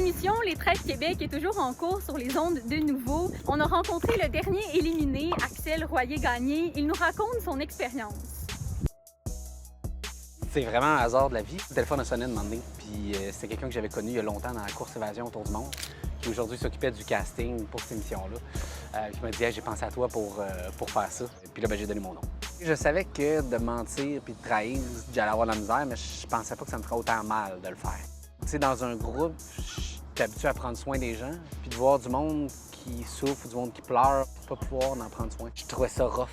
L'émission Les Traits de Québec est toujours en cours sur les ondes de Nouveau. On a rencontré le dernier éliminé, Axel Royer-Gagné. Il nous raconte son expérience. C'est vraiment un hasard de la vie. Le téléphone a sonné un moment donné, puis c'était quelqu'un que j'avais connu il y a longtemps dans la course évasion autour du monde, qui aujourd'hui s'occupait du casting pour cette émission-là. Puis il m'a dit hey, « j'ai pensé à toi pour faire ça ». Puis là, j'ai donné mon nom. Je savais que de mentir puis de trahir, j'allais avoir de la misère, mais je pensais pas que ça me ferait autant mal de le faire. Tu sais, dans un groupe, j'étais habitué à prendre soin des gens, puis de voir du monde qui souffre, du monde qui pleure, pas pouvoir en prendre soin. Je trouvais ça rough.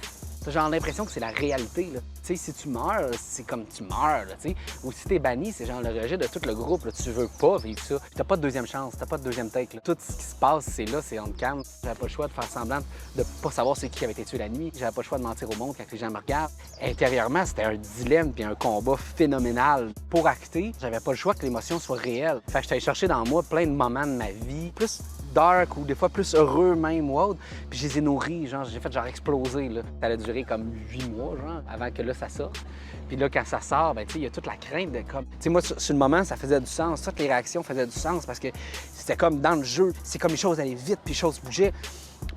J'ai l'impression que c'est la réalité, là. Tu sais, si tu meurs, c'est comme tu meurs, là, tu sais. Ou si t'es banni, c'est genre le rejet de tout le groupe, là. Tu veux pas vivre ça. Puis t'as pas de deuxième chance, t'as pas de deuxième take, là. Tout ce qui se passe, c'est là, c'est on cam. J'avais pas le choix de faire semblant de pas savoir c'est qui avait été tué la nuit. J'avais pas le choix de mentir au monde quand les gens me regardent. Intérieurement, c'était un dilemme puis un combat phénoménal. Pour acter, j'avais pas le choix que l'émotion soit réelle. Fait que j'étais allé chercher dans moi plein de moments de ma vie, plus dark ou des fois plus heureux même ou autre. Puis je les ai nourris, genre, j'ai fait genre exploser, là. Ça allait durer comme 8 mois, genre, avant que là, ça sorte. Puis là, quand ça sort, ben tu sais, il y a toute la crainte de comme... Tu sais, moi, sur le moment, ça faisait du sens. Toutes les réactions faisaient du sens parce que c'était comme dans le jeu. C'est comme les choses allaient vite, puis les choses bougeaient.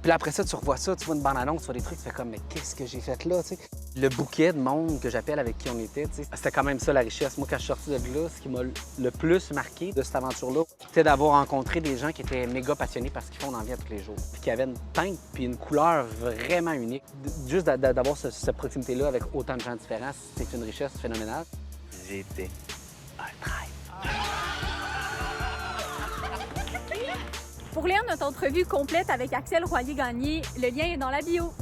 Puis là, après ça, tu revois ça, tu vois une bande-annonce, tu vois des trucs, tu fais comme, mais qu'est-ce que j'ai fait là, tu sais? Le bouquet de monde que j'appelle avec qui on était, tu sais, c'était quand même ça la richesse. Moi, quand je suis sorti de là, ce qui m'a le plus marqué de cette aventure-là, c'était d'avoir rencontré des gens qui étaient méga passionnés par ce qu'ils font dans la vie à tous les jours. Puis qui avaient une teinte puis une couleur vraiment unique. Juste d'avoir cette proximité-là avec autant de gens différents, c'est une richesse phénoménale. J'étais un traître. Pour lire notre entrevue complète avec Axel Royer-Gagné, le lien est dans la bio.